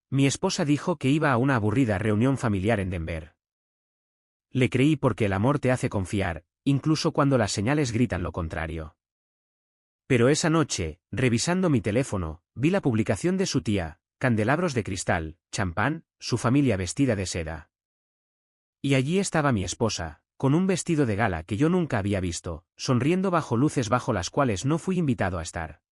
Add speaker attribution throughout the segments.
Speaker 1: Mi esposa dijo que iba a una aburrida reunión familiar en Denver. Le creí porque el amor te hace confiar, incluso cuando las señales gritan lo contrario. Pero esa noche, revisando mi teléfono, vi la publicación de su tía, candelabros de cristal, champán, su familia vestida de seda. Y allí estaba mi esposa, con un vestido de gala que yo nunca había visto, sonriendo bajo luces bajo las cuales no fui invitado a estar.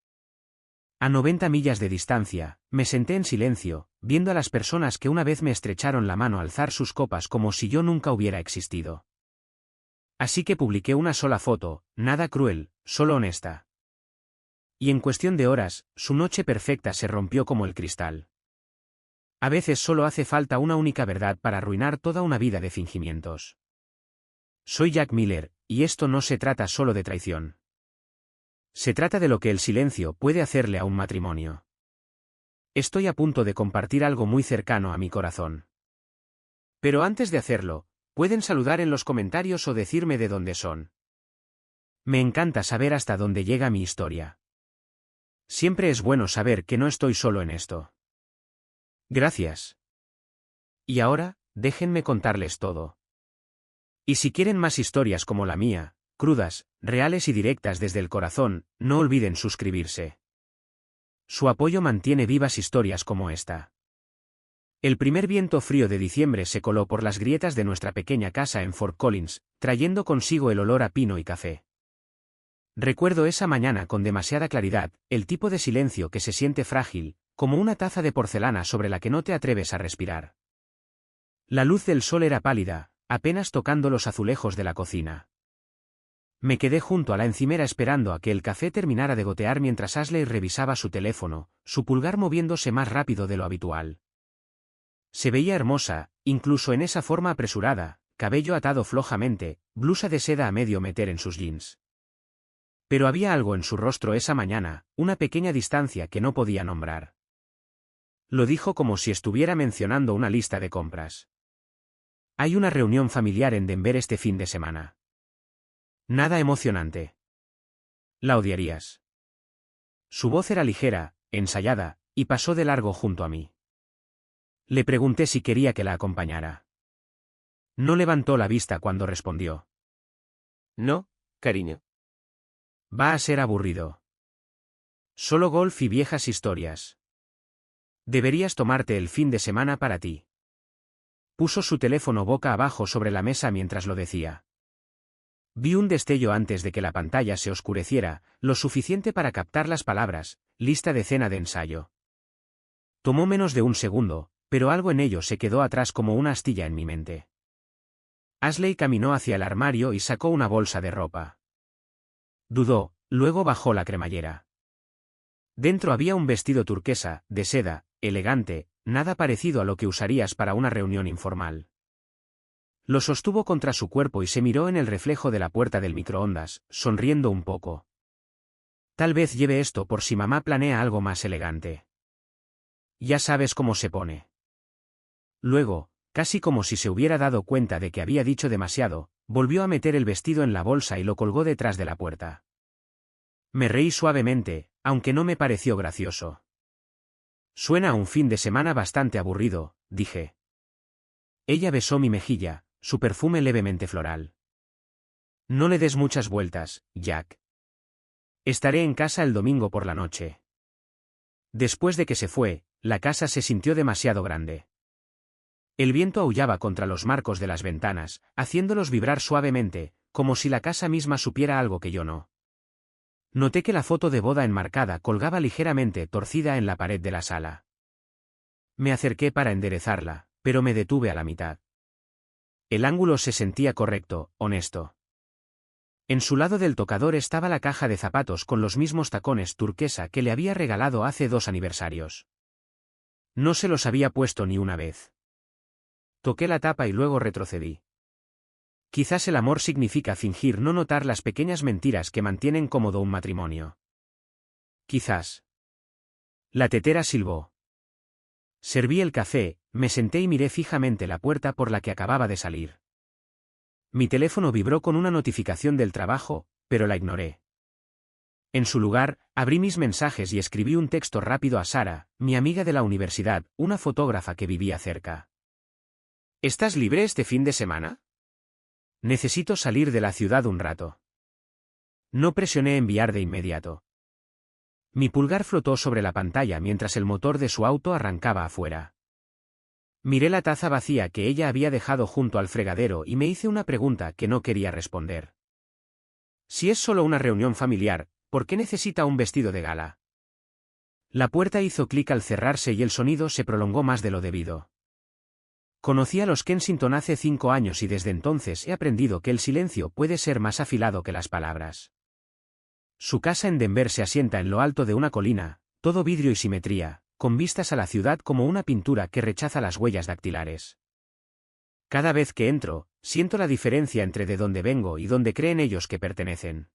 Speaker 1: A 90 millas de distancia, me senté en silencio, viendo a las personas que una vez me estrecharon la mano alzar sus copas como si yo nunca hubiera existido. Así que publiqué una sola foto, nada cruel, solo honesta. Y en cuestión de horas, su noche perfecta se rompió como el cristal. A veces solo hace falta una única verdad para arruinar toda una vida de fingimientos. Soy Jack Miller, y esto no se trata solo de traición. Se trata de lo que el silencio puede hacerle a un matrimonio. Estoy a punto de compartir algo muy cercano a mi corazón. Pero antes de hacerlo, pueden saludar en los comentarios o decirme de dónde son. Me encanta saber hasta dónde llega mi historia. Siempre es bueno saber que no estoy solo en esto. Gracias. Y ahora, déjenme contarles todo. Y si quieren más historias como la mía, crudas, reales y directas desde el corazón, no olviden suscribirse. Su apoyo mantiene vivas historias como esta. El primer viento frío de diciembre se coló por las grietas de nuestra pequeña casa en Fort Collins, trayendo consigo el olor a pino y café. Recuerdo esa mañana con demasiada claridad, el tipo de silencio que se siente frágil, como una taza de porcelana sobre la que no te atreves a respirar. La luz del sol era pálida, apenas tocando los azulejos de la cocina. Me quedé junto a la encimera esperando a que el café terminara de gotear mientras Ashley revisaba su teléfono, su pulgar moviéndose más rápido de lo habitual. Se veía hermosa, incluso en esa forma apresurada, cabello atado flojamente, blusa de seda a medio meter en sus jeans. Pero había algo en su rostro esa mañana, una pequeña distancia que no podía nombrar. Lo dijo como si estuviera mencionando una lista de compras. Hay una reunión familiar en Denver este fin de semana. Nada emocionante. La odiarías. Su voz era ligera, ensayada, y pasó de largo junto a mí. Le pregunté si quería que la acompañara. No levantó la vista cuando respondió.
Speaker 2: No, cariño.
Speaker 1: Va a ser aburrido. Solo golf y viejas historias. Deberías tomarte el fin de semana para ti. Puso su teléfono boca abajo sobre la mesa mientras lo decía. Vi un destello antes de que la pantalla se oscureciera, lo suficiente para captar las palabras, lista de cena de ensayo. Tomó menos de un segundo, pero algo en ello se quedó atrás como una astilla en mi mente. Ashley caminó hacia el armario y sacó una bolsa de ropa. Dudó, luego bajó la cremallera. Dentro había un vestido turquesa, de seda, elegante, nada parecido a lo que usarías para una reunión informal. Lo sostuvo contra su cuerpo y se miró en el reflejo de la puerta del microondas, sonriendo un poco. Tal vez lleve esto por si mamá planea algo más elegante. Ya sabes cómo se pone. Luego, casi como si se hubiera dado cuenta de que había dicho demasiado, volvió a meter el vestido en la bolsa y lo colgó detrás de la puerta. Me reí suavemente, aunque no me pareció gracioso. Suena a un fin de semana bastante aburrido, dije. Ella besó mi mejilla, su perfume levemente floral. No le des muchas vueltas, Jack. Estaré en casa el domingo por la noche. Después de que se fue, la casa se sintió demasiado grande. El viento aullaba contra los marcos de las ventanas, haciéndolos vibrar suavemente, como si la casa misma supiera algo que yo no. Noté que la foto de boda enmarcada colgaba ligeramente torcida en la pared de la sala. Me acerqué para enderezarla, pero me detuve a la mitad. El ángulo se sentía correcto, honesto. En su lado del tocador estaba la caja de zapatos con los mismos tacones turquesa que le había regalado hace 2 aniversarios. No se los había puesto ni una vez. Toqué la tapa y luego retrocedí. Quizás el amor significa fingir no notar las pequeñas mentiras que mantienen cómodo un matrimonio. Quizás. La tetera silbó. Serví el café, me senté y miré fijamente la puerta por la que acababa de salir. Mi teléfono vibró con una notificación del trabajo, pero la ignoré. En su lugar, abrí mis mensajes y escribí un texto rápido a Sara, mi amiga de la universidad, una fotógrafa que vivía cerca. ¿Estás libre este fin de semana? Necesito salir de la ciudad un rato. No presioné enviar de inmediato. Mi pulgar flotó sobre la pantalla mientras el motor de su auto arrancaba afuera. Miré la taza vacía que ella había dejado junto al fregadero y me hice una pregunta que no quería responder. Si es solo una reunión familiar, ¿por qué necesita un vestido de gala? La puerta hizo clic al cerrarse y el sonido se prolongó más de lo debido. Conocí a los Kensington hace 5 años y desde entonces he aprendido que el silencio puede ser más afilado que las palabras. Su casa en Denver se asienta en lo alto de una colina, todo vidrio y simetría, con vistas a la ciudad como una pintura que rechaza las huellas dactilares. Cada vez que entro, siento la diferencia entre de dónde vengo y dónde creen ellos que pertenecen.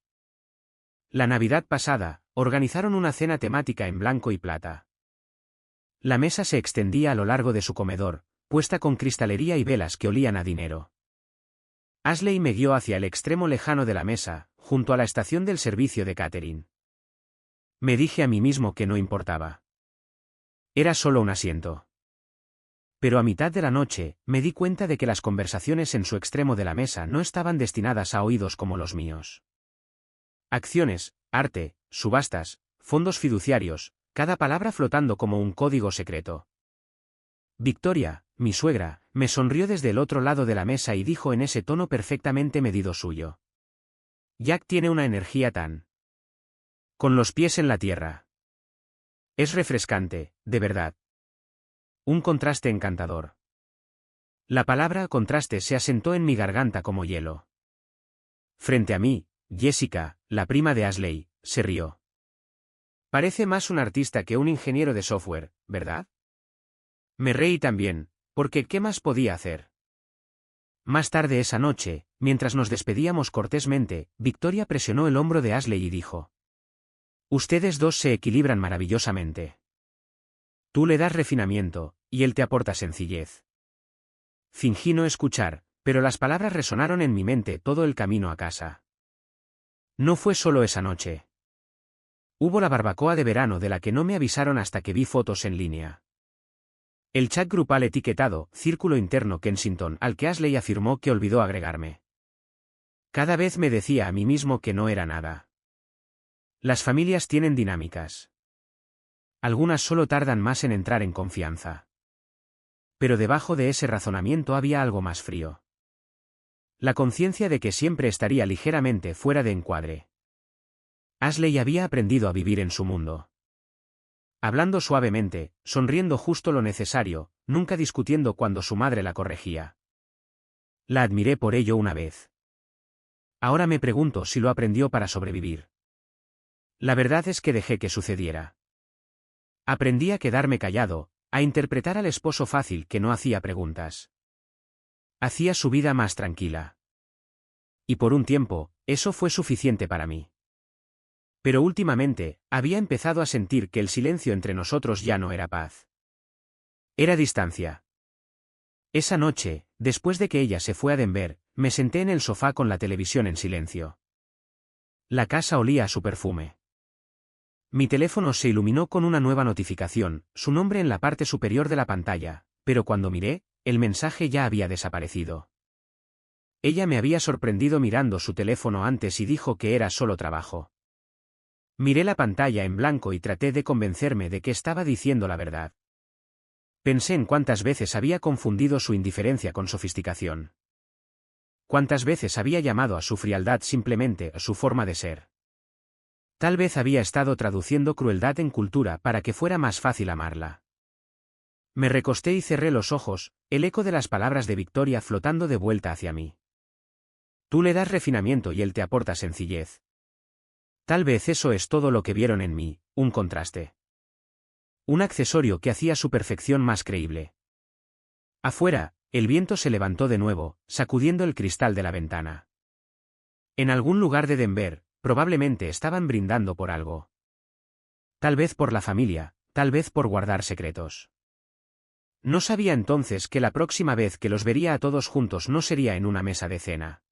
Speaker 1: La Navidad pasada, organizaron una cena temática en blanco y plata. La mesa se extendía a lo largo de su comedor, puesta con cristalería y velas que olían a dinero. Ashley me guió hacia el extremo lejano de la mesa, junto a la estación del servicio de catering. Me dije a mí mismo que no importaba. Era solo un asiento. Pero a mitad de la noche, me di cuenta de que las conversaciones en su extremo de la mesa no estaban destinadas a oídos como los míos. Acciones, arte, subastas, fondos fiduciarios, cada palabra flotando como un código secreto. Victoria, mi suegra, me sonrió desde el otro lado de la mesa y dijo en ese tono perfectamente medido suyo: Jack tiene una energía tan... con los pies en la tierra. Es refrescante, de verdad. Un contraste encantador. La palabra contraste se asentó en mi garganta como hielo. Frente a mí, Jessica, la prima de Ashley, se rió. Parece más un artista que un ingeniero de software, ¿verdad? Me reí también, porque ¿qué más podía hacer? Más tarde esa noche, mientras nos despedíamos cortésmente, Victoria presionó el hombro de Ashley y dijo: Ustedes dos se equilibran maravillosamente. Tú le das refinamiento, y él te aporta sencillez. Fingí no escuchar, pero las palabras resonaron en mi mente todo el camino a casa. No fue solo esa noche. Hubo la barbacoa de verano de la que no me avisaron hasta que vi fotos en línea. El chat grupal etiquetado, Círculo Interno Kensington, al que Ashley afirmó que olvidó agregarme. Cada vez me decía a mí mismo que no era nada. Las familias tienen dinámicas. Algunas solo tardan más en entrar en confianza. Pero debajo de ese razonamiento había algo más frío. La conciencia de que siempre estaría ligeramente fuera de encuadre. Ashley había aprendido a vivir en su mundo. Hablando suavemente, sonriendo justo lo necesario, nunca discutiendo cuando su madre la corregía. La admiré por ello una vez. Ahora me pregunto si lo aprendió para sobrevivir. La verdad es que dejé que sucediera. Aprendí a quedarme callado, a interpretar al esposo fácil que no hacía preguntas. Hacía su vida más tranquila. Y por un tiempo, eso fue suficiente para mí. Pero últimamente, había empezado a sentir que el silencio entre nosotros ya no era paz. Era distancia. Esa noche, después de que ella se fue a Denver, me senté en el sofá con la televisión en silencio. La casa olía a su perfume. Mi teléfono se iluminó con una nueva notificación, su nombre en la parte superior de la pantalla, pero cuando miré, el mensaje ya había desaparecido. Ella me había sorprendido mirando su teléfono antes y dijo que era solo trabajo. Miré la pantalla en blanco y traté de convencerme de que estaba diciendo la verdad. Pensé en cuántas veces había confundido su indiferencia con sofisticación. Cuántas veces había llamado a su frialdad simplemente a su forma de ser. Tal vez había estado traduciendo crueldad en cultura para que fuera más fácil amarla. Me recosté y cerré los ojos, el eco de las palabras de Victoria flotando de vuelta hacia mí. Tú le das refinamiento y él te aporta sencillez. Tal vez eso es todo lo que vieron en mí, un contraste. Un accesorio que hacía su perfección más creíble. Afuera, el viento se levantó de nuevo, sacudiendo el cristal de la ventana. En algún lugar de Denver, probablemente estaban brindando por algo. Tal vez por la familia, tal vez por guardar secretos. No sabía entonces que la próxima vez que los vería a todos juntos no sería en una mesa de cena.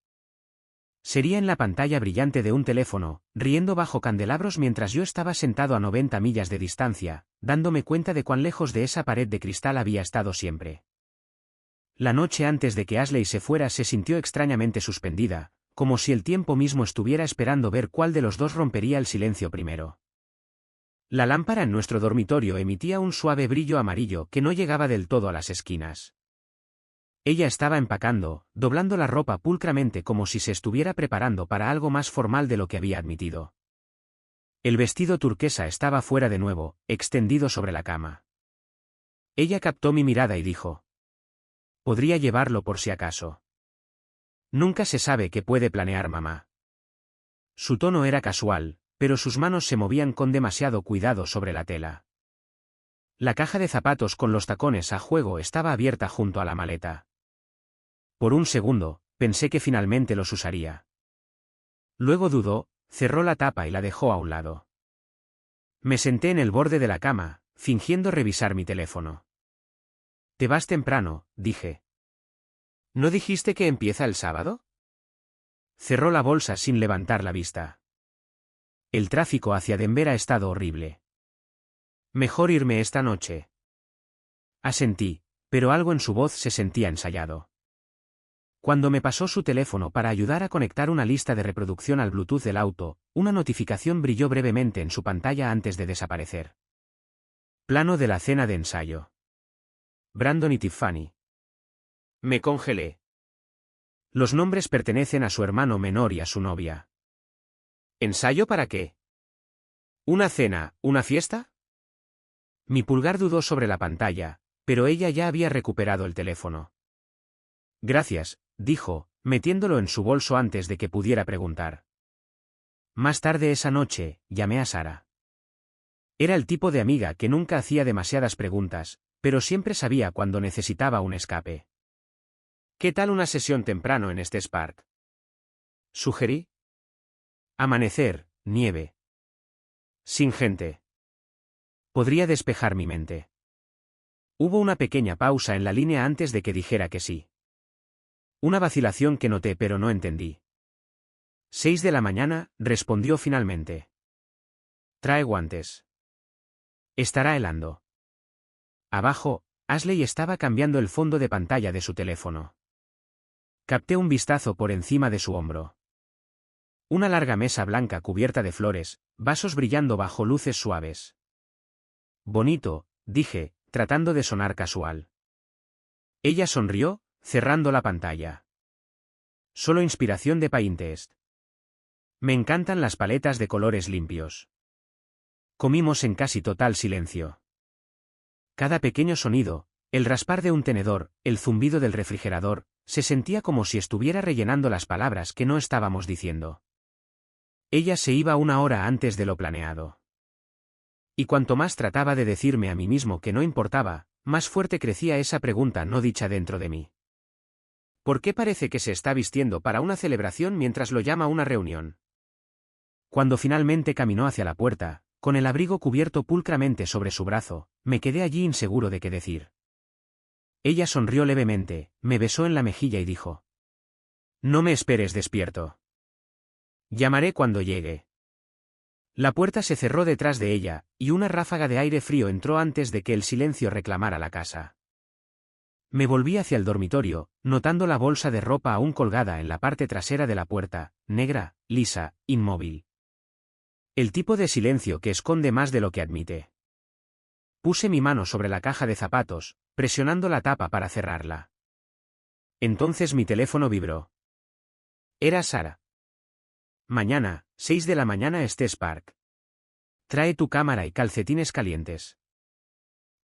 Speaker 1: Sería en la pantalla brillante de un teléfono, riendo bajo candelabros mientras yo estaba sentado a 90 millas de distancia, dándome cuenta de cuán lejos de esa pared de cristal había estado siempre. La noche antes de que Ashley se fuera se sintió extrañamente suspendida, como si el tiempo mismo estuviera esperando ver cuál de los dos rompería el silencio primero. La lámpara en nuestro dormitorio emitía un suave brillo amarillo que no llegaba del todo a las esquinas. Ella estaba empacando, doblando la ropa pulcramente como si se estuviera preparando para algo más formal de lo que había admitido. El vestido turquesa estaba fuera de nuevo, extendido sobre la cama. Ella captó mi mirada y dijo: «Podría llevarlo por si acaso». «Nunca se sabe qué puede planear mamá». Su tono era casual, pero sus manos se movían con demasiado cuidado sobre la tela. La caja de zapatos con los tacones a juego estaba abierta junto a la maleta. Por un segundo, pensé que finalmente los usaría. Luego dudó, cerró la tapa y la dejó a un lado. Me senté en el borde de la cama, fingiendo revisar mi teléfono. «Te vas temprano», dije.
Speaker 2: ¿No dijiste que empieza el sábado?
Speaker 1: Cerró la bolsa sin levantar la vista. El tráfico hacia Denver ha estado horrible. «Mejor irme esta noche». Asentí, pero algo en su voz se sentía ensayado. Cuando me pasó su teléfono para ayudar a conectar una lista de reproducción al Bluetooth del auto, una notificación brilló brevemente en su pantalla antes de desaparecer. Plano de la cena de ensayo. Brandon y Tiffany.
Speaker 2: Me congelé.
Speaker 1: Los nombres pertenecen a su hermano menor y a su novia.
Speaker 2: ¿Ensayo para qué? ¿Una cena, una fiesta?
Speaker 1: Mi pulgar dudó sobre la pantalla, pero ella ya había recuperado el teléfono. «Gracias», dijo, metiéndolo en su bolso antes de que pudiera preguntar. Más tarde esa noche, llamé a Sara. Era el tipo de amiga que nunca hacía demasiadas preguntas, pero siempre sabía cuando necesitaba un escape.
Speaker 2: ¿Qué tal una sesión temprano en este Spark?,
Speaker 1: sugerí. Amanecer, nieve. Sin gente. Podría despejar mi mente. Hubo una pequeña pausa en la línea antes de que dijera que sí. Una vacilación que noté pero no entendí. 6 de la mañana, respondió finalmente. «Trae guantes. Estará helando». Abajo, Ashley estaba cambiando el fondo de pantalla de su teléfono. Capté un vistazo por encima de su hombro. Una larga mesa blanca cubierta de flores, vasos brillando bajo luces suaves. «Bonito», dije, tratando de sonar casual. Ella sonrió, cerrando la pantalla. «Solo inspiración de Pinterest. Me encantan las paletas de colores limpios». Comimos en casi total silencio. Cada pequeño sonido, el raspar de un tenedor, el zumbido del refrigerador, se sentía como si estuviera rellenando las palabras que no estábamos diciendo. Ella se iba 1 hora antes de lo planeado. Y cuanto más trataba de decirme a mí mismo que no importaba, más fuerte crecía esa pregunta no dicha dentro de mí. ¿Por qué parece que se está vistiendo para una celebración mientras lo llama una reunión? Cuando finalmente caminó hacia la puerta, con el abrigo cubierto pulcramente sobre su brazo, me quedé allí inseguro de qué decir. Ella sonrió levemente, me besó en la mejilla y dijo: «No me esperes despierto. Llamaré cuando llegue». La puerta se cerró detrás de ella, y una ráfaga de aire frío entró antes de que el silencio reclamara la casa. Me volví hacia el dormitorio, notando la bolsa de ropa aún colgada en la parte trasera de la puerta, negra, lisa, inmóvil. El tipo de silencio que esconde más de lo que admite. Puse mi mano sobre la caja de zapatos, presionando la tapa para cerrarla. Entonces mi teléfono vibró. Era Sara. «Mañana, 6 de la mañana Spark. Trae tu cámara y calcetines calientes».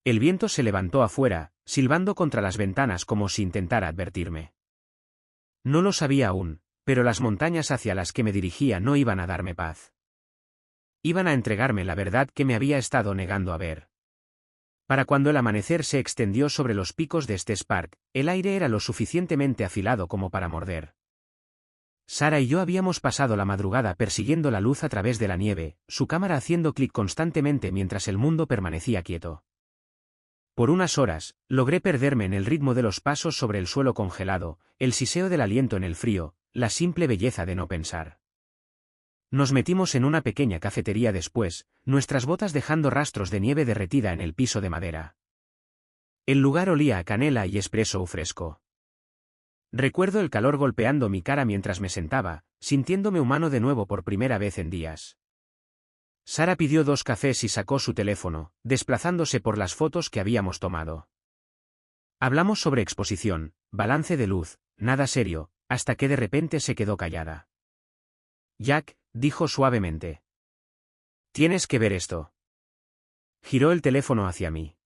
Speaker 1: El viento se levantó afuera, silbando contra las ventanas como si intentara advertirme. No lo sabía aún, pero las montañas hacia las que me dirigía no iban a darme paz. Iban a entregarme la verdad que me había estado negando a ver. Para cuando el amanecer se extendió sobre los picos de Spark, el aire era lo suficientemente afilado como para morder. Sara y yo habíamos pasado la madrugada persiguiendo la luz a través de la nieve, su cámara haciendo clic constantemente mientras el mundo permanecía quieto. Por unas horas, logré perderme en el ritmo de los pasos sobre el suelo congelado, el siseo del aliento en el frío, la simple belleza de no pensar. Nos metimos en una pequeña cafetería después, nuestras botas dejando rastros de nieve derretida en el piso de madera. El lugar olía a canela y espresso fresco. Recuerdo el calor golpeando mi cara mientras me sentaba, sintiéndome humano de nuevo por primera vez en días. Sara pidió 2 cafés y sacó su teléfono, desplazándose por las fotos que habíamos tomado. Hablamos sobre exposición, balance de luz, nada serio, hasta que de repente se quedó callada. Jack, dijo suavemente. Tienes que ver esto. Giró el teléfono hacia mí.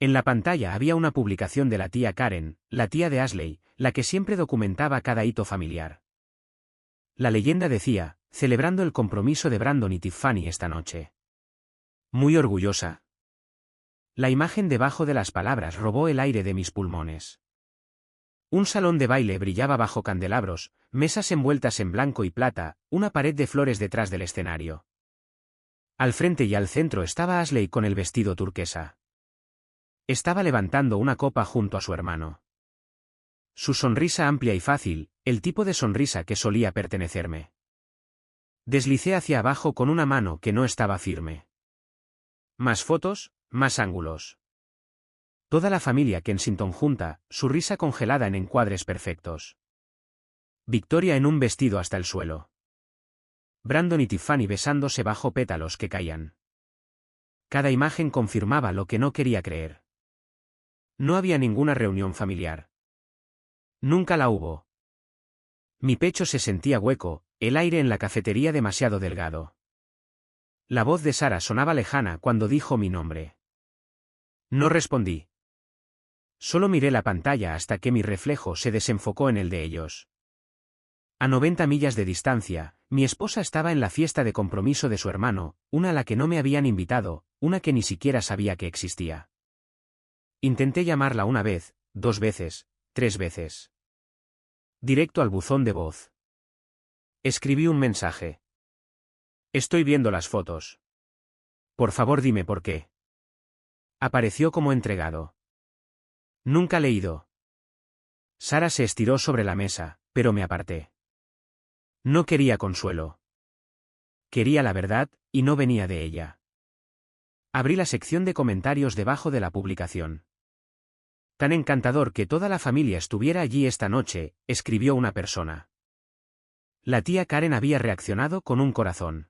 Speaker 1: En la pantalla había una publicación de la tía Karen, la tía de Ashley, la que siempre documentaba cada hito familiar. La leyenda decía, celebrando el compromiso de Brandon y Tiffany esta noche. Muy orgullosa. La imagen debajo de las palabras robó el aire de mis pulmones. Un salón de baile brillaba bajo candelabros, mesas envueltas en blanco y plata, una pared de flores detrás del escenario. Al frente y al centro estaba Ashley con el vestido turquesa. Estaba levantando una copa junto a su hermano. Su sonrisa amplia y fácil, el tipo de sonrisa que solía pertenecerme. Deslicé hacia abajo con una mano que no estaba firme. Más fotos, más ángulos. Toda la familia Kensington junta, su risa congelada en encuadres perfectos. Victoria en un vestido hasta el suelo. Brandon y Tiffany besándose bajo pétalos que caían. Cada imagen confirmaba lo que no quería creer. No había ninguna reunión familiar. Nunca la hubo. Mi pecho se sentía hueco, el aire en la cafetería demasiado delgado. La voz de Sara sonaba lejana cuando dijo mi nombre. No respondí. Solo miré la pantalla hasta que mi reflejo se desenfocó en el de ellos. A 90 millas de distancia, mi esposa estaba en la fiesta de compromiso de su hermano, una a la que no me habían invitado, una que ni siquiera sabía que existía. Intenté llamarla 1 vez, 2 veces, 3 veces. Directo al buzón de voz. Escribí un mensaje. Estoy viendo las fotos. Por favor dime por qué. Apareció como entregado. Nunca leído. Sara se estiró sobre la mesa, pero me aparté. No quería consuelo. Quería la verdad, y no venía de ella. Abrí la sección de comentarios debajo de la publicación. Tan encantador que toda la familia estuviera allí esta noche, escribió una persona. La tía Karen había reaccionado con un corazón.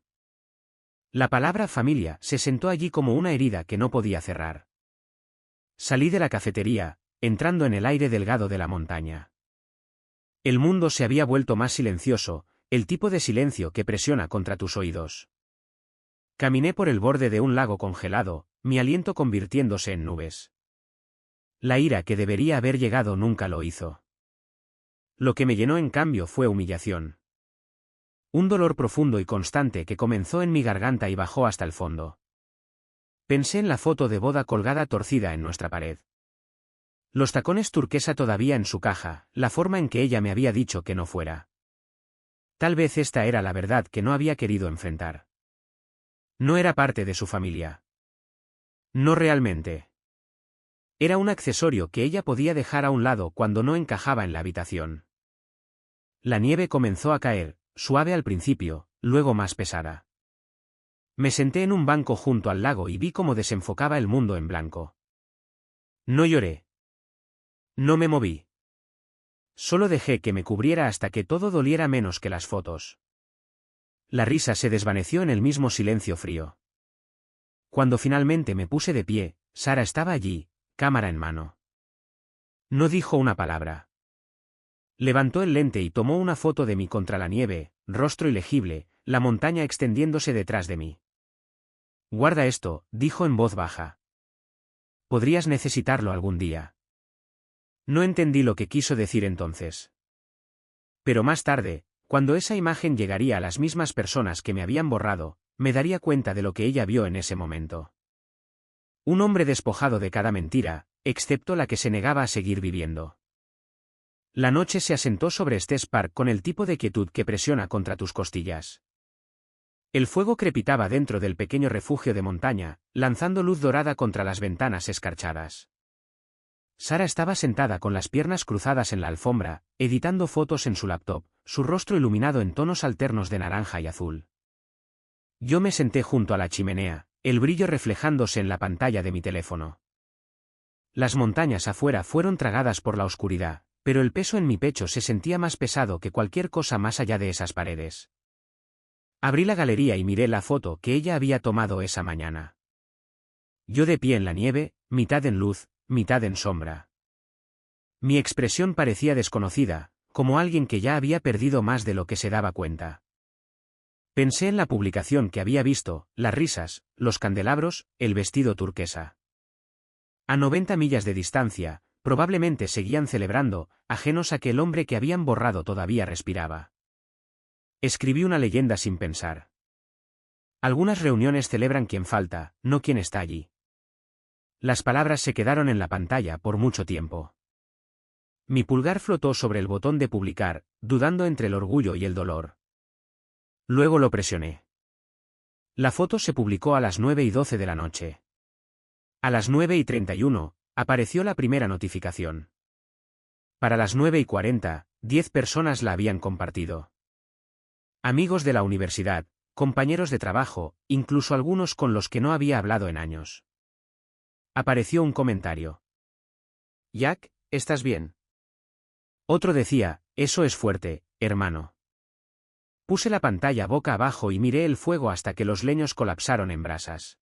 Speaker 1: La palabra familia se sentó allí como una herida que no podía cerrar. Salí de la cafetería, entrando en el aire delgado de la montaña. El mundo se había vuelto más silencioso, el tipo de silencio que presiona contra tus oídos. Caminé por el borde de un lago congelado, mi aliento convirtiéndose en nubes. La ira que debería haber llegado nunca lo hizo. Lo que me llenó en cambio fue humillación. Un dolor profundo y constante que comenzó en mi garganta y bajó hasta el fondo. Pensé en la foto de boda colgada torcida en nuestra pared. Los tacones turquesa todavía en su caja, la forma en que ella me había dicho que no fuera. Tal vez esta era la verdad que no había querido enfrentar. No era parte de su familia. No realmente. Era un accesorio que ella podía dejar a un lado cuando no encajaba en la habitación. La nieve comenzó a caer, suave al principio, luego más pesada. Me senté en un banco junto al lago y vi cómo desenfocaba el mundo en blanco. No lloré. No me moví. Solo dejé que me cubriera hasta que todo doliera menos que las fotos. La risa se desvaneció en el mismo silencio frío. Cuando finalmente me puse de pie, Sara estaba allí, cámara en mano. No dijo una palabra. Levantó el lente y tomó una foto de mí contra la nieve, rostro ilegible, la montaña extendiéndose detrás de mí. Guarda esto, dijo en voz baja. Podrías necesitarlo algún día. No entendí lo que quiso decir entonces. Pero más tarde, cuando esa imagen llegaría a las mismas personas que me habían borrado, me daría cuenta de lo que ella vio en ese momento. Un hombre despojado de cada mentira, excepto la que se negaba a seguir viviendo. La noche se asentó sobre Estes Park con el tipo de quietud que presiona contra tus costillas. El fuego crepitaba dentro del pequeño refugio de montaña, lanzando luz dorada contra las ventanas escarchadas. Sara estaba sentada con las piernas cruzadas en la alfombra, editando fotos en su laptop, su rostro iluminado en tonos alternos de naranja y azul. Yo me senté junto a la chimenea, el brillo reflejándose en la pantalla de mi teléfono. Las montañas afuera fueron tragadas por la oscuridad, pero el peso en mi pecho se sentía más pesado que cualquier cosa más allá de esas paredes. Abrí la galería y miré la foto que ella había tomado esa mañana. Yo de pie en la nieve, mitad en luz, mitad en sombra. Mi expresión parecía desconocida, como alguien que ya había perdido más de lo que se daba cuenta. Pensé en la publicación que había visto, las risas, los candelabros, el vestido turquesa. A 90 millas de distancia, probablemente seguían celebrando, ajenos a que el hombre que habían borrado todavía respiraba. Escribí una leyenda sin pensar. Algunas reuniones celebran quien falta, no quien está allí. Las palabras se quedaron en la pantalla por mucho tiempo. Mi pulgar flotó sobre el botón de publicar, dudando entre el orgullo y el dolor. Luego lo presioné. La foto se publicó a las 9:12 de la noche. A las 9:31, apareció la primera notificación. Para las 9:40, 10 personas la habían compartido. Amigos de la universidad, compañeros de trabajo, incluso algunos con los que no había hablado en años. Apareció un comentario. Jack, ¿estás bien? Otro decía, eso es fuerte, hermano. Puse la pantalla boca abajo y miré el fuego hasta que los leños colapsaron en brasas.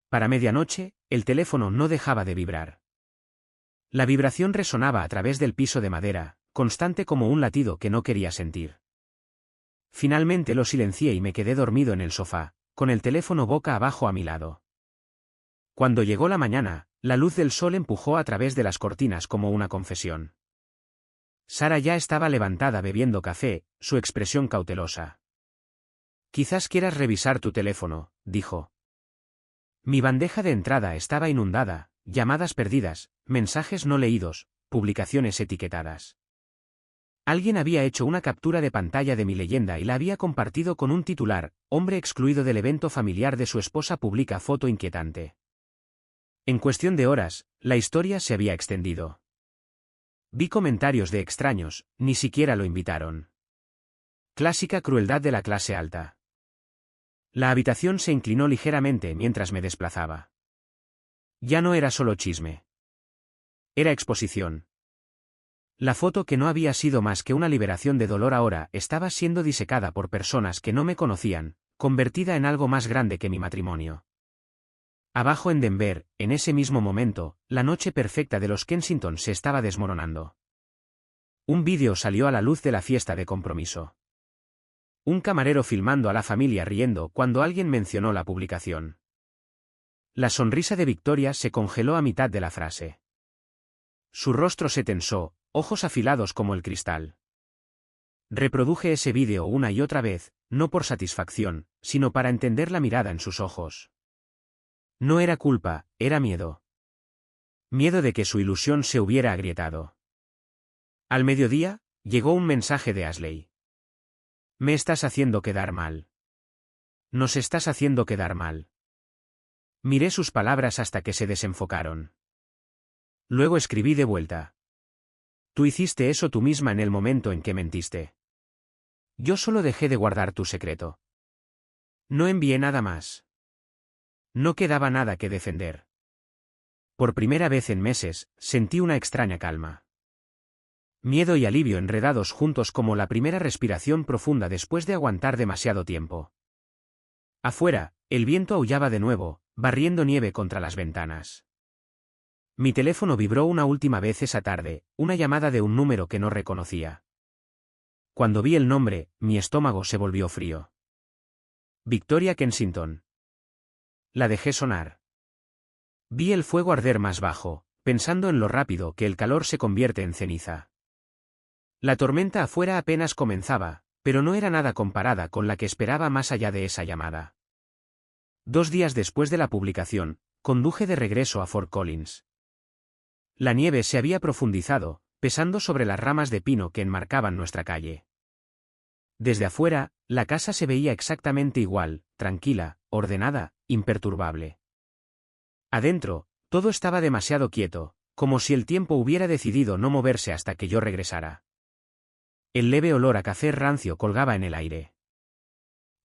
Speaker 1: Para medianoche, el teléfono no dejaba de vibrar. La vibración resonaba a través del piso de madera, constante como un latido que no quería sentir. Finalmente lo silencié y me quedé dormido en el sofá, con el teléfono boca abajo a mi lado. Cuando llegó la mañana, la luz del sol empujó a través de las cortinas como una confesión. Sara ya estaba levantada bebiendo café, su expresión cautelosa. Quizás quieras revisar tu teléfono, dijo. Mi bandeja de entrada estaba inundada, llamadas perdidas, mensajes no leídos, publicaciones etiquetadas. Alguien había hecho una captura de pantalla de mi leyenda y la había compartido con un titular: hombre excluido del evento familiar de su esposa publica foto inquietante. En cuestión de horas, la historia se había extendido. Vi comentarios de extraños, ni siquiera lo invitaron. Clásica crueldad de la clase alta. La habitación se inclinó ligeramente mientras me desplazaba. Ya no era solo chisme. Era exposición. La foto, que no había sido más que una liberación de dolor, ahora estaba siendo disecada por personas que no me conocían, convertida en algo más grande que mi matrimonio. Abajo en Denver, en ese mismo momento, la noche perfecta de los Kensington se estaba desmoronando. Un vídeo salió a la luz de la fiesta de compromiso. Un camarero filmando a la familia riendo cuando alguien mencionó la publicación. La sonrisa de Victoria se congeló a mitad de la frase. Su rostro se tensó, ojos afilados como el cristal. Reproduje ese vídeo una y otra vez, no por satisfacción, sino para entender la mirada en sus ojos. No era culpa, era miedo. Miedo de que su ilusión se hubiera agrietado. Al mediodía, llegó un mensaje de Ashley. Me estás haciendo quedar mal. Nos estás haciendo quedar mal. Miré sus palabras hasta que se desenfocaron. Luego escribí de vuelta. Tú hiciste eso tú misma en el momento en que mentiste. Yo solo dejé de guardar tu secreto. No envié nada más. No quedaba nada que defender. Por primera vez en meses, sentí una extraña calma. Miedo y alivio enredados juntos, como la primera respiración profunda después de aguantar demasiado tiempo. Afuera, el viento aullaba de nuevo, barriendo nieve contra las ventanas. Mi teléfono vibró una última vez esa tarde, una llamada de un número que no reconocía. Cuando vi el nombre, mi estómago se volvió frío. Victoria Kensington. La dejé sonar. Vi el fuego arder más bajo, pensando en lo rápido que el calor se convierte en ceniza. La tormenta afuera apenas comenzaba, pero no era nada comparada con la que esperaba más allá de esa llamada. 2 días después de la publicación, conduje de regreso a Fort Collins. La nieve se había profundizado, pesando sobre las ramas de pino que enmarcaban nuestra calle. Desde afuera, la casa se veía exactamente igual, tranquila, ordenada, imperturbable. Adentro, todo estaba demasiado quieto, como si el tiempo hubiera decidido no moverse hasta que yo regresara. El leve olor a café rancio colgaba en el aire.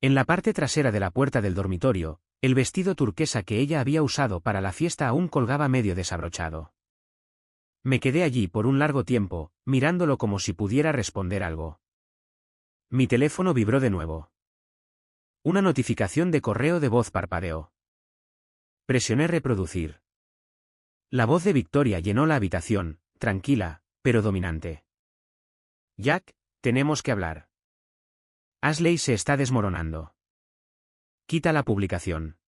Speaker 1: En la parte trasera de la puerta del dormitorio, el vestido turquesa que ella había usado para la fiesta aún colgaba medio desabrochado. Me quedé allí por un largo tiempo, mirándolo como si pudiera responder algo. Mi teléfono vibró de nuevo. Una notificación de correo de voz parpadeó. Presioné reproducir. La voz de Victoria llenó la habitación, tranquila, pero dominante. Jack, tenemos que hablar. Ashley se está desmoronando. Quita la publicación.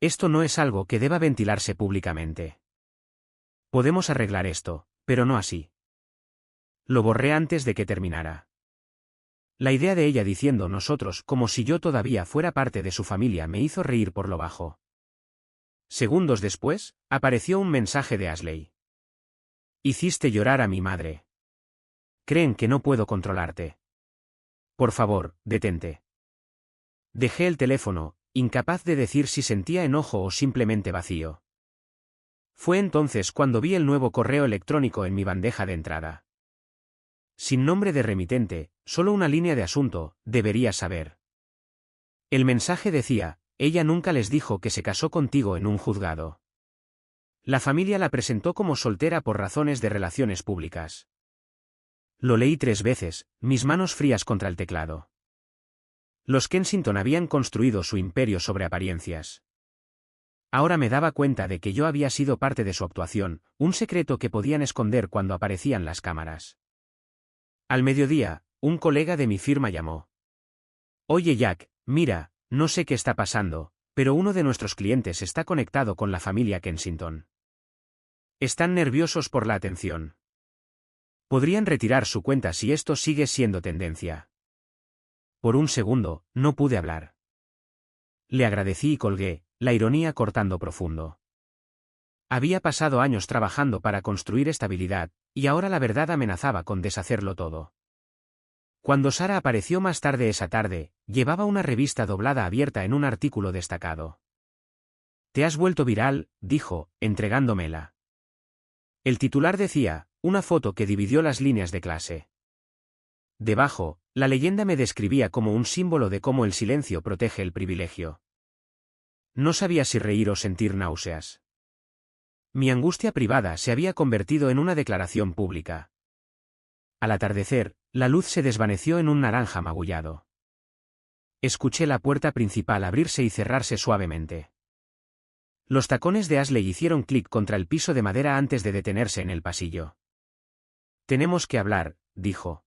Speaker 1: Esto no es algo que deba ventilarse públicamente. Podemos arreglar esto, pero no así. Lo borré antes de que terminara. La idea de ella diciendo nosotros como si yo todavía fuera parte de su familia me hizo reír por lo bajo. Segundos después, apareció un mensaje de Ashley. Hiciste llorar a mi madre. Creen que no puedo controlarte. Por favor, detente. Dejé el teléfono, incapaz de decir si sentía enojo o simplemente vacío. Fue entonces cuando vi el nuevo correo electrónico en mi bandeja de entrada. Sin nombre de remitente, solo una línea de asunto, deberías saber. El mensaje decía, ella nunca les dijo que se casó contigo en un juzgado. La familia la presentó como soltera por razones de relaciones públicas. Lo leí 3 veces, mis manos frías contra el teclado. Los Kensington habían construido su imperio sobre apariencias. Ahora me daba cuenta de que yo había sido parte de su actuación, un secreto que podían esconder cuando aparecían las cámaras. Al mediodía, un colega de mi firma llamó. Oye Jack, mira, no sé qué está pasando, pero uno de nuestros clientes está conectado con la familia Kensington. Están nerviosos por la atención. Podrían retirar su cuenta si esto sigue siendo tendencia. Por un segundo, no pude hablar. Le agradecí y colgué, la ironía cortando profundo. Había pasado años trabajando para construir estabilidad, y ahora la verdad amenazaba con deshacerlo todo. Cuando Sara apareció más tarde esa tarde, llevaba una revista doblada abierta en un artículo destacado. Te has vuelto viral, dijo, entregándomela. El titular decía, una foto que dividió las líneas de clase. Debajo, la leyenda me describía como un símbolo de cómo el silencio protege el privilegio. No sabía si reír o sentir náuseas. Mi angustia privada se había convertido en una declaración pública. Al atardecer, la luz se desvaneció en un naranja magullado. Escuché la puerta principal abrirse y cerrarse suavemente. Los tacones de Ashley hicieron clic contra el piso de madera antes de detenerse en el pasillo. Tenemos que hablar, dijo.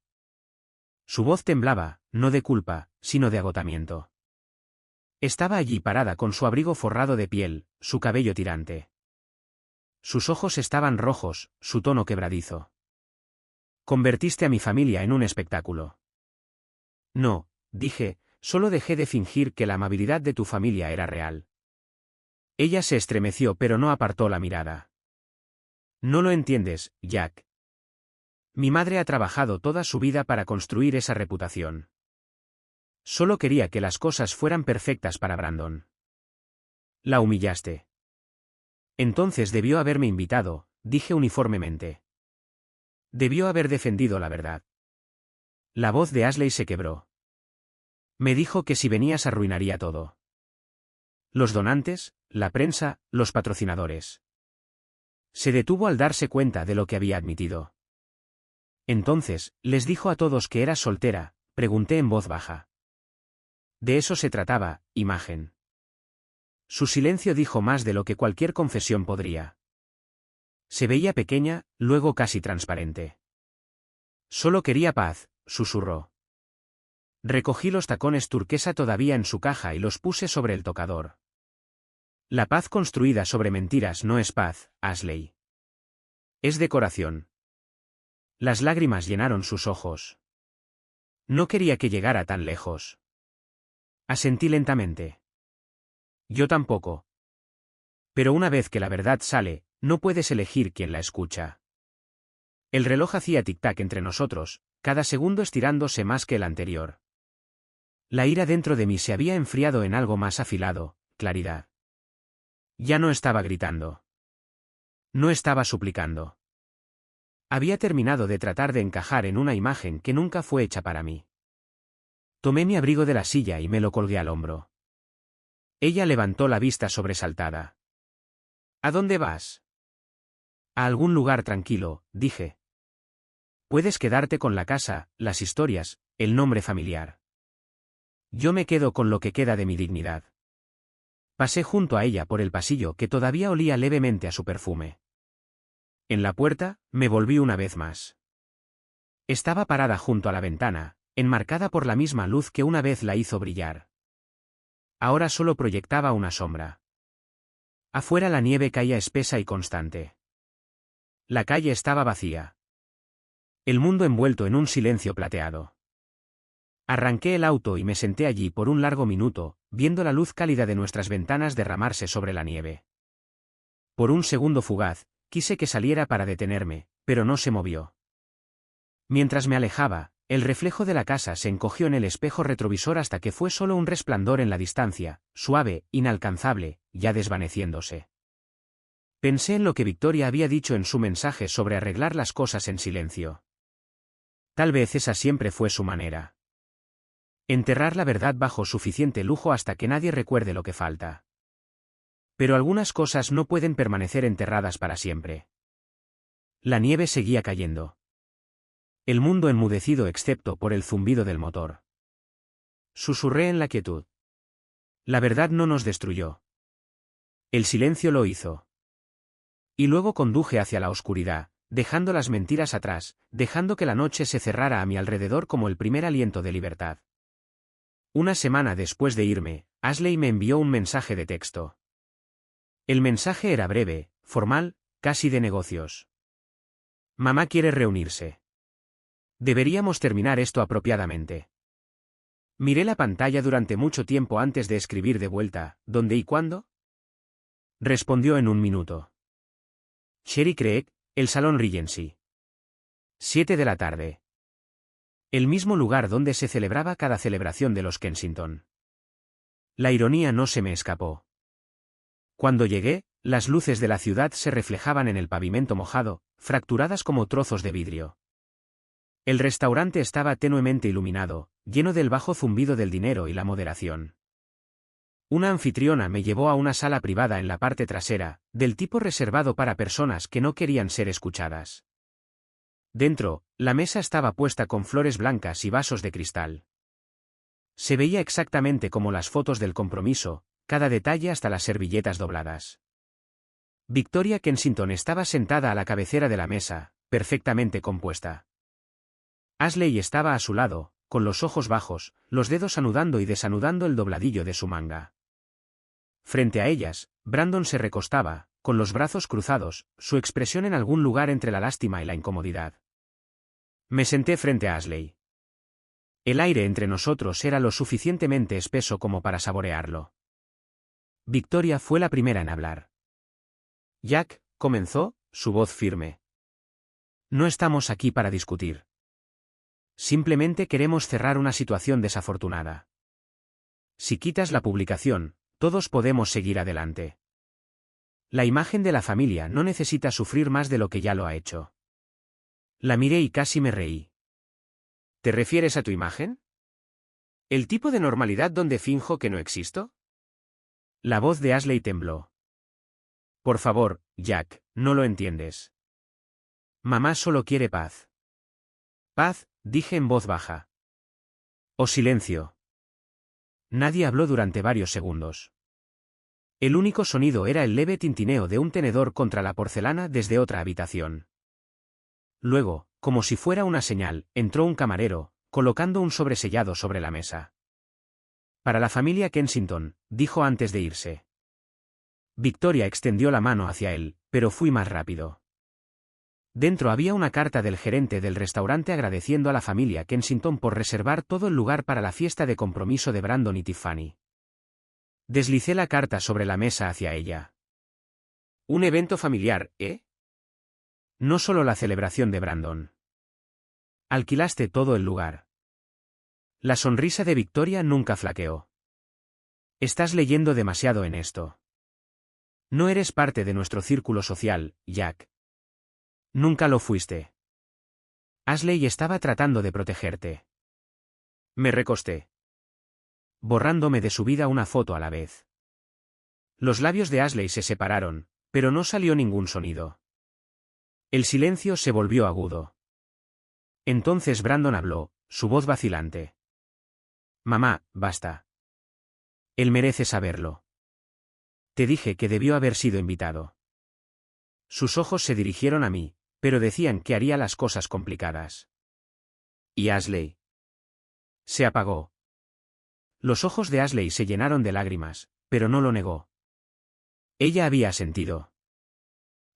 Speaker 1: Su voz temblaba, no de culpa, sino de agotamiento. Estaba allí parada con su abrigo forrado de piel, su cabello tirante. Sus ojos estaban rojos, su tono quebradizo. Convertiste a mi familia en un espectáculo. No, dije, solo dejé de fingir que la amabilidad de tu familia era real. Ella se estremeció pero no apartó la mirada. No lo entiendes, Jack. Mi madre ha trabajado toda su vida para construir esa reputación. Solo quería que las cosas fueran perfectas para Brandon. La humillaste. Entonces debió haberme invitado, dije uniformemente. Debió haber defendido la verdad. La voz de Ashley se quebró. Me dijo que si venías arruinaría todo. Los donantes, la prensa, los patrocinadores. Se detuvo al darse cuenta de lo que había admitido. Entonces, les dijo a todos que era soltera, pregunté en voz baja. De eso se trataba, imagen. Su silencio dijo más de lo que cualquier confesión podría. Se veía pequeña, luego casi transparente. Solo quería paz, susurró. Recogí los tacones turquesa todavía en su caja y los puse sobre el tocador. La paz construida sobre mentiras no es paz, Ashley. Es decoración. Las lágrimas llenaron sus ojos. No quería que llegara tan lejos. Asentí lentamente. Yo tampoco. Pero una vez que la verdad sale, no puedes elegir quién la escucha. El reloj hacía tic-tac entre nosotros, cada segundo estirándose más que el anterior. La ira dentro de mí se había enfriado en algo más afilado, claridad. Ya no estaba gritando. No estaba suplicando. Había terminado de tratar de encajar en una imagen que nunca fue hecha para mí. Tomé mi abrigo de la silla y me lo colgué al hombro. Ella levantó la vista sobresaltada. ¿A dónde vas? A algún lugar tranquilo, dije. Puedes quedarte con la casa, las historias, el nombre familiar. Yo me quedo con lo que queda de mi dignidad. Pasé junto a ella por el pasillo que todavía olía levemente a su perfume. En la puerta, me volví una vez más. Estaba parada junto a la ventana, enmarcada por la misma luz que una vez la hizo brillar. Ahora solo proyectaba una sombra. Afuera la nieve caía espesa y constante. La calle estaba vacía. El mundo envuelto en un silencio plateado. Arranqué el auto y me senté allí por un largo minuto, viendo la luz cálida de nuestras ventanas derramarse sobre la nieve. Por un segundo fugaz, quise que saliera para detenerme, pero no se movió. Mientras me alejaba, el reflejo de la casa se encogió en el espejo retrovisor hasta que fue solo un resplandor en la distancia, suave, inalcanzable, ya desvaneciéndose. Pensé en lo que Victoria había dicho en su mensaje sobre arreglar las cosas en silencio. Tal vez esa siempre fue su manera. Enterrar la verdad bajo suficiente lujo hasta que nadie recuerde lo que falta. Pero algunas cosas no pueden permanecer enterradas para siempre. La nieve seguía cayendo. El mundo enmudecido excepto por el zumbido del motor. Susurré en la quietud. La verdad no nos destruyó. El silencio lo hizo. Y luego conduje hacia la oscuridad, dejando las mentiras atrás, dejando que la noche se cerrara a mi alrededor como el primer aliento de libertad. Una semana después de irme, Ashley me envió un mensaje de texto. El mensaje era breve, formal, casi de negocios. Mamá quiere reunirse. Deberíamos terminar esto apropiadamente. Miré la pantalla durante mucho tiempo antes de escribir de vuelta, ¿dónde y cuándo? Respondió en un minuto. Cherry Creek, el Salón Regency. 7 de la tarde. El mismo lugar donde se celebraba cada celebración de los Kensington. La ironía no se me escapó. Cuando llegué, las luces de la ciudad se reflejaban en el pavimento mojado, fracturadas como trozos de vidrio. El restaurante estaba tenuemente iluminado, lleno del bajo zumbido del dinero y la moderación. Una anfitriona me llevó a una sala privada en la parte trasera, del tipo reservado para personas que no querían ser escuchadas. Dentro, la mesa estaba puesta con flores blancas y vasos de cristal. Se veía exactamente como las fotos del compromiso, cada detalle hasta las servilletas dobladas. Victoria Kensington estaba sentada a la cabecera de la mesa, perfectamente compuesta. Ashley estaba a su lado, con los ojos bajos, los dedos anudando y desanudando el dobladillo de su manga. Frente a ellas, Brandon se recostaba, con los brazos cruzados, su expresión en algún lugar entre la lástima y la incomodidad. Me senté frente a Ashley. El aire entre nosotros era lo suficientemente espeso como para saborearlo. Victoria fue la primera en hablar. Jack, comenzó, su voz firme. No estamos aquí para discutir. Simplemente queremos cerrar una situación desafortunada. Si quitas la publicación, todos podemos seguir adelante. La imagen de la familia no necesita sufrir más de lo que ya lo ha hecho. La miré y casi me reí. ¿Te refieres a tu imagen? ¿El tipo de normalidad donde finjo que no existo? La voz de Ashley tembló. Por favor, Jack, no lo entiendes. Mamá solo quiere paz. Paz, dije en voz baja. O silencio. Nadie habló durante varios segundos. El único sonido era el leve tintineo de un tenedor contra la porcelana desde otra habitación. Luego, como si fuera una señal, entró un camarero, colocando un sobresellado sobre la mesa. Para la familia Kensington, dijo antes de irse. Victoria extendió la mano hacia él, pero fui más rápido. Dentro había una carta del gerente del restaurante agradeciendo a la familia Kensington por reservar todo el lugar para la fiesta de compromiso de Brandon y Tiffany. Deslicé la carta sobre la mesa hacia ella. Un evento familiar, ¿eh? No solo la celebración de Brandon. Alquilaste todo el lugar. La sonrisa de Victoria nunca flaqueó. Estás leyendo demasiado en esto. No eres parte de nuestro círculo social, Jack. Nunca lo fuiste. Ashley estaba tratando de protegerte. Me recosté, borrándome de su vida una foto a la vez. Los labios de Ashley se separaron, pero no salió ningún sonido. El silencio se volvió agudo. Entonces Brandon habló, su voz vacilante. Mamá, basta. Él merece saberlo. Te dije que debió haber sido invitado. Sus ojos se dirigieron a mí, pero decían que haría las cosas complicadas. ¿Y Ashley? Se apagó. Los ojos de Ashley se llenaron de lágrimas, pero no lo negó. Ella había sentido.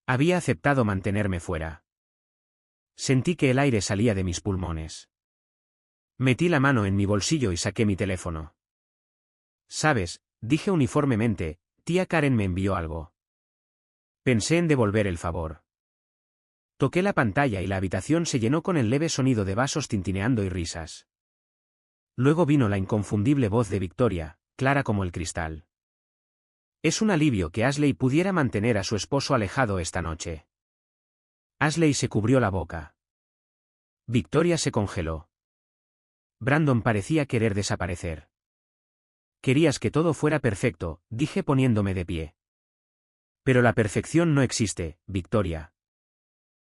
Speaker 1: Había aceptado mantenerme fuera. Sentí que el aire salía de mis pulmones. Metí la mano en mi bolsillo y saqué mi teléfono. ¿Sabes? Dije uniformemente, tía Karen me envió algo. Pensé en devolver el favor. Toqué la pantalla y la habitación se llenó con el leve sonido de vasos tintineando y risas. Luego vino la inconfundible voz de Victoria, clara como el cristal. Es un alivio que Ashley pudiera mantener a su esposo alejado esta noche. Ashley se cubrió la boca. Victoria se congeló. Brandon parecía querer desaparecer. Querías que todo fuera perfecto, dije poniéndome de pie. Pero la perfección no existe, Victoria.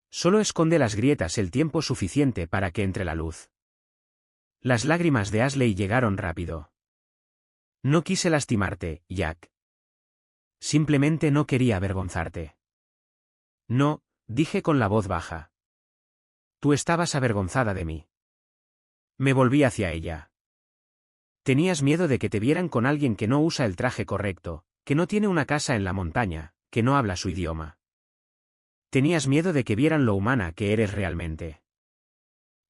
Speaker 1: Solo esconde las grietas el tiempo suficiente para que entre la luz. Las lágrimas de Ashley llegaron rápido. No quise lastimarte, Jack. Simplemente no quería avergonzarte. No, dije con la voz baja. Tú estabas avergonzada de mí. Me volví hacia ella. Tenías miedo de que te vieran con alguien que no usa el traje correcto, que no tiene una casa en la montaña, que no habla su idioma. Tenías miedo de que vieran lo humana que eres realmente.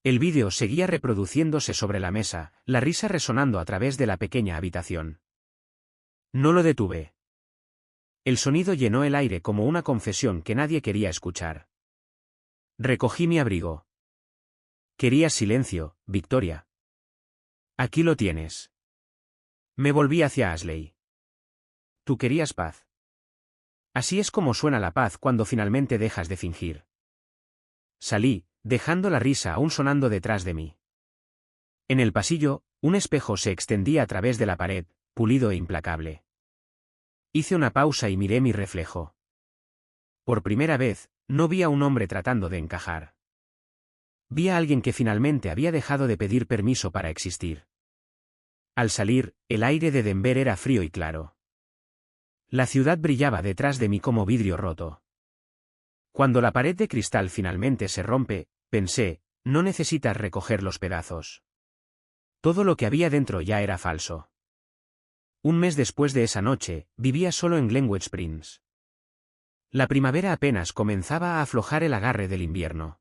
Speaker 1: El vídeo seguía reproduciéndose sobre la mesa, la risa resonando a través de la pequeña habitación. No lo detuve. El sonido llenó el aire como una confesión que nadie quería escuchar. Recogí mi abrigo. Querías silencio, Victoria. Aquí lo tienes. Me volví hacia Ashley. Tú querías paz. Así es como suena la paz cuando finalmente dejas de fingir. Salí, dejando la risa aún sonando detrás de mí. En el pasillo, un espejo se extendía a través de la pared, pulido e implacable. Hice una pausa y miré mi reflejo. Por primera vez, no vi a un hombre tratando de encajar. Vi a alguien que finalmente había dejado de pedir permiso para existir. Al salir, el aire de Denver era frío y claro. La ciudad brillaba detrás de mí como vidrio roto. Cuando la pared de cristal finalmente se rompe, pensé, no necesitas recoger los pedazos. Todo lo que había dentro ya era falso. Un mes después de esa noche, vivía solo en Glenwood Springs. La primavera apenas comenzaba a aflojar el agarre del invierno.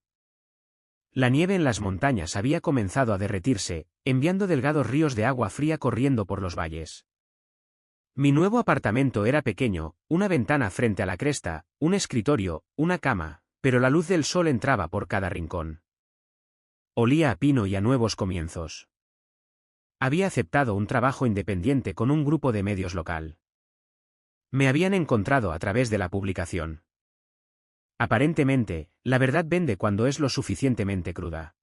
Speaker 1: La nieve en las montañas había comenzado a derretirse, enviando delgados ríos de agua fría corriendo por los valles. Mi nuevo apartamento era pequeño, una ventana frente a la cresta, un escritorio, una cama, pero la luz del sol entraba por cada rincón. Olía a pino y a nuevos comienzos. Había aceptado un trabajo independiente con un grupo de medios local. Me habían encontrado a través de la publicación. Aparentemente, la verdad vende cuando es lo suficientemente cruda.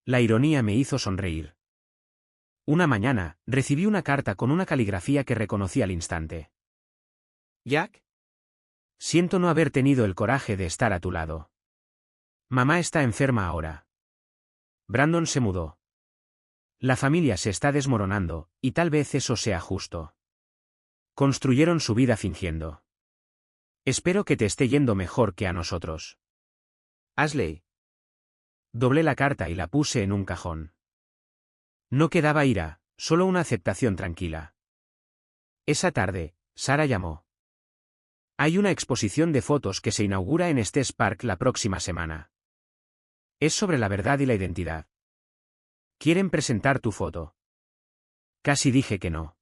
Speaker 1: La ironía me hizo sonreír. Una mañana, recibí una carta con una caligrafía que reconocí al instante. Jack. Siento no haber tenido el coraje de estar a tu lado. Mamá está enferma ahora. Brandon se mudó. La familia se está desmoronando, y tal vez eso sea justo. Construyeron su vida fingiendo. Espero que te esté yendo mejor que a nosotros. Ashley. Doblé la carta y la puse en un cajón. No quedaba ira, solo una aceptación tranquila. Esa tarde, Sara llamó. Hay una exposición de fotos que se inaugura en Estes Park la próxima semana. Es sobre la verdad y la identidad. ¿Quieren presentar tu foto? Casi dije que no.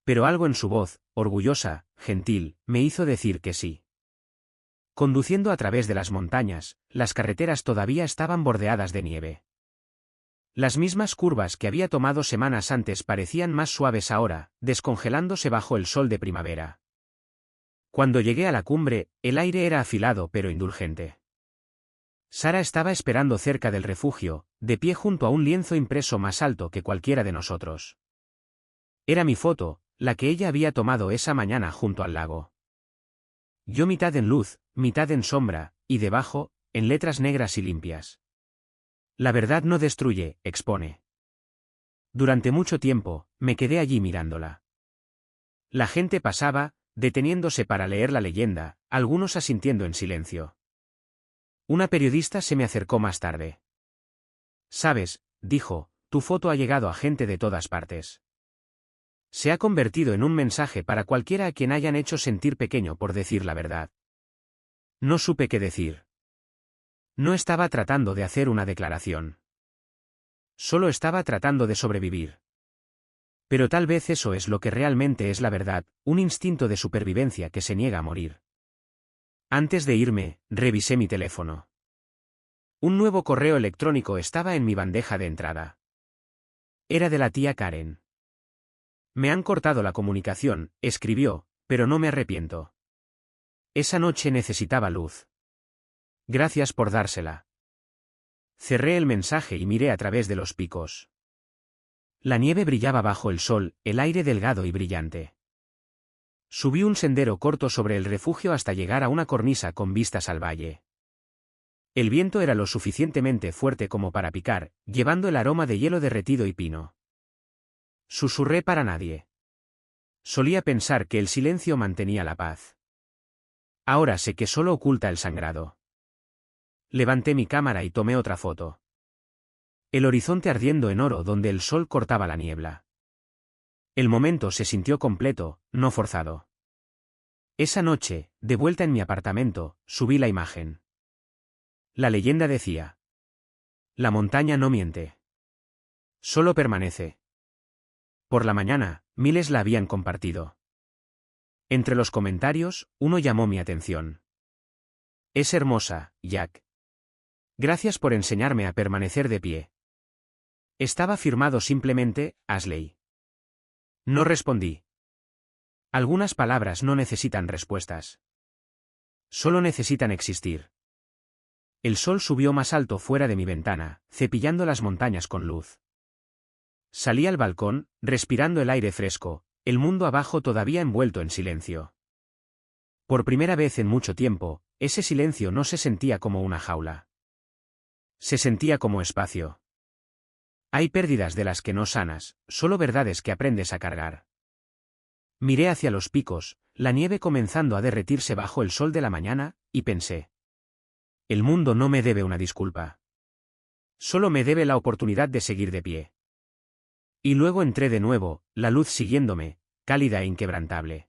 Speaker 1: Pero algo en su voz, orgullosa, gentil, me hizo decir que sí. Conduciendo a través de las montañas, las carreteras todavía estaban bordeadas de nieve. Las mismas curvas que había tomado semanas antes parecían más suaves ahora, descongelándose bajo el sol de primavera. Cuando llegué a la cumbre, el aire era afilado pero indulgente. Sara estaba esperando cerca del refugio, de pie junto a un lienzo impreso más alto que cualquiera de nosotros. Era mi foto, la que ella había tomado esa mañana junto al lago. Yo mitad en luz, mitad en sombra, y debajo, en letras negras y limpias. La verdad no destruye, expone. Durante mucho tiempo, me quedé allí mirándola. La gente pasaba, deteniéndose para leer la leyenda, algunos asintiendo en silencio. Una periodista se me acercó más tarde. «Sabes», dijo, «tu foto ha llegado a gente de todas partes. Se ha convertido en un mensaje para cualquiera a quien hayan hecho sentir pequeño por decir la verdad». No supe qué decir. No estaba tratando de hacer una declaración. Solo estaba tratando de sobrevivir. Pero tal vez eso es lo que realmente es la verdad, un instinto de supervivencia que se niega a morir. Antes de irme, revisé mi teléfono. Un nuevo correo electrónico estaba en mi bandeja de entrada. Era de la tía Karen. «Me han cortado la comunicación», escribió, «pero no me arrepiento. Esa noche necesitaba luz. Gracias por dársela». Cerré el mensaje y miré a través de los picos. La nieve brillaba bajo el sol, el aire delgado y brillante. Subí un sendero corto sobre el refugio hasta llegar a una cornisa con vistas al valle. El viento era lo suficientemente fuerte como para picar, llevando el aroma de hielo derretido y pino. Susurré para nadie. Solía pensar que el silencio mantenía la paz. Ahora sé que solo oculta el sangrado. Levanté mi cámara y tomé otra foto. El horizonte ardiendo en oro donde el sol cortaba la niebla. El momento se sintió completo, no forzado. Esa noche, de vuelta en mi apartamento, subí la imagen. La leyenda decía: «La montaña no miente. Solo permanece». Por la mañana, miles la habían compartido. Entre los comentarios, uno llamó mi atención. «Es hermosa, Jack. Gracias por enseñarme a permanecer de pie». Estaba firmado simplemente, Ashley. No respondí. Algunas palabras no necesitan respuestas. Solo necesitan existir. El sol subió más alto fuera de mi ventana, cepillando las montañas con luz. Salí al balcón, respirando el aire fresco, el mundo abajo todavía envuelto en silencio. Por primera vez en mucho tiempo, ese silencio no se sentía como una jaula. Se sentía como espacio. Hay pérdidas de las que no sanas, solo verdades que aprendes a cargar. Miré hacia los picos, la nieve comenzando a derretirse bajo el sol de la mañana, y pensé: el mundo no me debe una disculpa. Solo me debe la oportunidad de seguir de pie. Y luego entré de nuevo, la luz siguiéndome, cálida e inquebrantable.